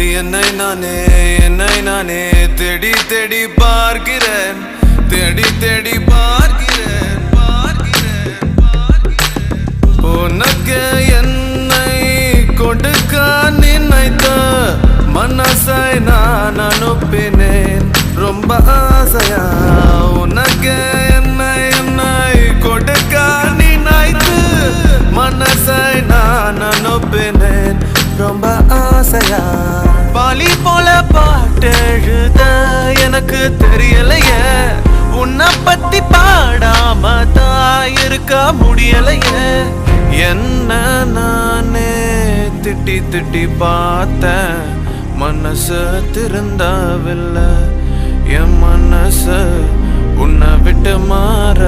என்னை நானே தேடி தேடி பார்க்கிறேன், தேடி தேடி பார்க்கிறேன். உனக்கு என்னை கொடுக்க நினைத்த மனசை நான் அனுப்பினேன் ரொம்ப ஆசையா. உனக்கு என்னை கொடுக்க நினைத்து மனசை நான் அனுப்பினேன் ரொம்ப ஆசையா. பாலி போல பாட்டு எழுத எனக்கு தெரியலையே, உன்னை பத்தி பாடாம தான் இருக்க முடியலையே. என்ன நானே திட்டி திட்டி பார்த்தேன், மனசு திருந்தவில்லை. என் மனசு உன்னை விட்டு மாற